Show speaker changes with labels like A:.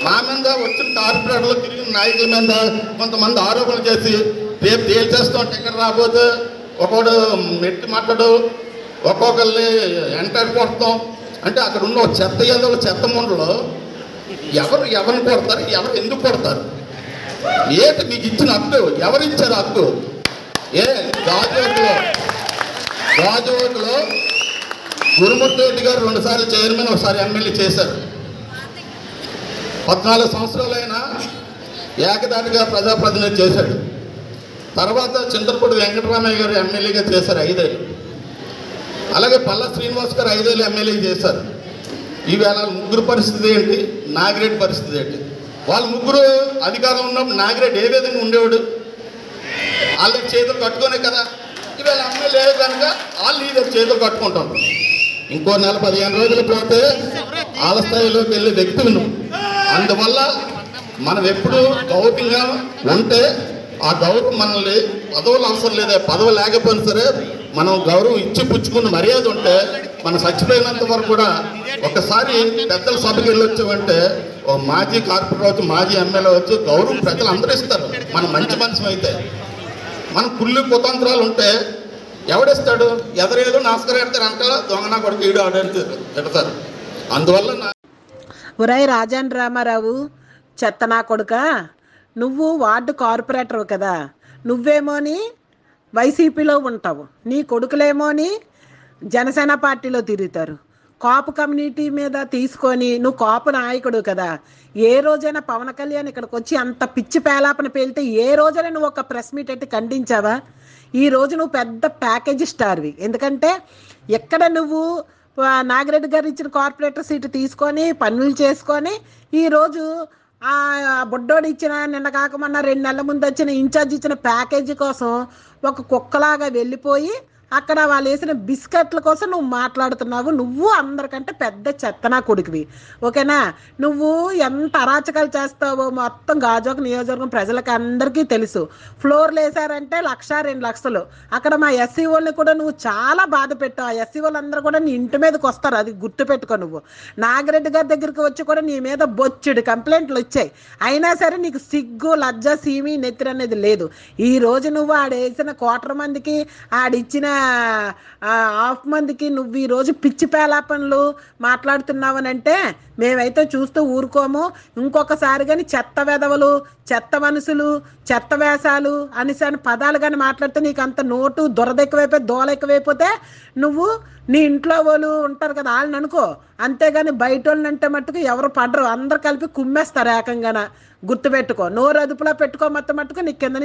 A: మా మీద వచ్చిన కార్పొరేటర్లు తిరిగిన నాయకుల మీద కొంతమంది ఆరోపణలు చేసి రేపు తేల్చేస్తాం టికెట్ రాబోతే ఒక్కొక్కడు నెట్టి మాట్లాడు ఒక్కొక్కరిని ఎంటర్ కొడతాం అంటే అక్కడ ఉన్న ఒక చెత్త ఏదో ఒక చెత్త ముండలో ఎవరిని కొడతారు, ఎవరు ఎందుకు కొడతారు, ఏంటి మీకు ఇచ్చిన హక్కు, ఎవరు ఇచ్చారు హక్కు? గాజువాకలో గురుమూర్తి రెడ్డి గారు 2 సార్లు చైర్మన్, ఒకసారి ఎమ్మెల్యే చేశారు. 14 సంవత్సరాలైనా ఏకదాటిగా ప్రజాప్రతినిధి చేశాడు. తర్వాత చింతలపూడి వెంకటరామయ్య గారు ఎమ్మెల్యేగా చేశారు 5 ఏళ్ళు. అలాగే పల్లా శ్రీనివాస్ గారు 5 ఏళ్ళు ఎమ్మెల్యే చేశారు. ఈవేళ ముగ్గురు పరిస్థితి ఏంటి, నాగిరెడ్డి పరిస్థితి ఏంటి? వాళ్ళు ముగ్గురు అధికారంలో ఉన్నప్పుడు నాగిరెడ్డి ఏ విధంగా ఉండేవాడు? వాళ్ళకి చేతులు కట్టుకునే కదా. ఈవేళ ఎమ్మెల్యే కనుక వాళ్ళు ఈ చేతులు కట్టుకుంటాం. ఇంకో నెల 15 రోజులు పోతే వాళ్ళ స్థాయిలోకి వెళ్ళే వ్యక్తులు. అందువల్ల మనం ఎప్పుడు గౌరవంగా ఉంటే ఆ గౌరవం మనల్ని పదవులు అవసరం లేదా, పదవి లేకపోయినా సరే మనం గౌరవం ఇచ్చి పుచ్చుకున్న మర్యాద ఉంటే మనం చచ్చిపోయినంత వరకు కూడా ఒకసారి పెద్దల సభకి వెళ్ళొచ్చామంటే ఒక మాజీ కార్పొరేటర్ అవచ్చు, మాజీ ఎమ్మెల్యే అవచ్చు, గౌరవం ప్రజలు అందరూ ఇస్తారు. మనం మంచి మనిషి అయితే. మనం కుళ్ళు కుతంత్రాలు ఉంటే ఎవడిస్తాడు? ఎదరేదో నాస్కర్ ఎడతారు అంట, దొంగనా కొడుకు ఈడు ఆడని పెడతారు. అందువల్ల
B: ఒరేయ్ రాజేంద్ర రామారావు, చెత్తనా కొడుక, నువ్వు వార్డు కార్పొరేటర్ కదా, నువ్వేమోని వైసీపీలో ఉంటావు, నీ కొడుకులేమోని జనసేన పార్టీలో తిరుగుతారు. కాపు కమ్యూనిటీ మీద తీసుకొని నువ్వు కాపు నాయకుడు కదా, ఏ రోజైనా పవన్ కళ్యాణ్ ఇక్కడికి వచ్చి అంత పిచ్చి పేలాపన పేలితే ఏ రోజైనా నువ్వు ఒక ప్రెస్ మీట్ అయితే ఖండించావా? ఈ రోజు నువ్వు పెద్ద ప్యాకేజీ స్టార్వి. ఎందుకంటే ఎక్కడ నువ్వు నాగిరెడ్డి గారు ఇచ్చిన కార్పొరేటర్ సీటు తీసుకొని పనులు చేసుకొని ఈరోజు ఆ బుడ్డోడు ఇచ్చిన నిన్న కాకమన్నా 2 నెలల ముందు వచ్చిన ఇన్ఛార్జ్ ఇచ్చిన ప్యాకేజీ కోసం ఒక కుక్కలాగా వెళ్ళిపోయి అక్కడ వాళ్ళు వేసిన బిస్కెట్ల కోసం నువ్వు మాట్లాడుతున్నావు. నువ్వు అందరికంటే పెద్ద చెత్తనా కొడుకువి, ఓకేనా? నువ్వు ఎంత అరాచకాలు చేస్తావో మొత్తం గాజువాక నియోజకవర్గం ప్రజలకు అందరికీ తెలుసు. ఫ్లోర్లు వేసారంటే 1,00,000 2 లక్షలు. అక్కడ మా ఎస్సీ వాళ్ళని కూడా నువ్వు చాలా బాధ పెట్టావు. ఆ ఎస్సీ వాళ్ళందరూ కూడా నీ ఇంటి మీదకి వస్తారు, అది గుర్తుపెట్టుకో. నువ్వు నాగిరెడ్డి గారి దగ్గరికి వచ్చి కూడా నీ మీద బొచ్చుడు కంప్లైంట్లు వచ్చాయి. అయినా సరే నీకు సిగ్గు లజ్జ సీమి నెత్తిరి అనేది లేదు. ఈ రోజు నువ్వు ఆడేసిన 1,00,000 మందికి ఆడిచ్చిన 1/2 మందికి నువ్వు ఈరోజు పిచ్చి పేలాపనలు మాట్లాడుతున్నావనంటే మేమైతే చూస్తూ ఊరుకోము. ఇంకొకసారి కానీ చెత్త వెధవలు, చెత్త మనుషులు, చెత్త వేషాలు అనిసాని పదాలు కానీ మాట్లాడితే నీకు అంత నోటు దురద ఎక్కువైపోయి దోల ఎక్కువైపోతే నువ్వు నీ ఇంట్లో వాళ్ళు ఉంటారు కదా వాళ్ళని అనుకో, అంతేగాని బయట వాళ్ళని అంటే మట్టుకు ఎవరు పడరు, అందరు కలిపి కుమ్మేస్తారు ఏకంగాన. గుర్తుపెట్టుకో, నోరు అదుపులో పెట్టుకో. మట్టుకు నీకు కింద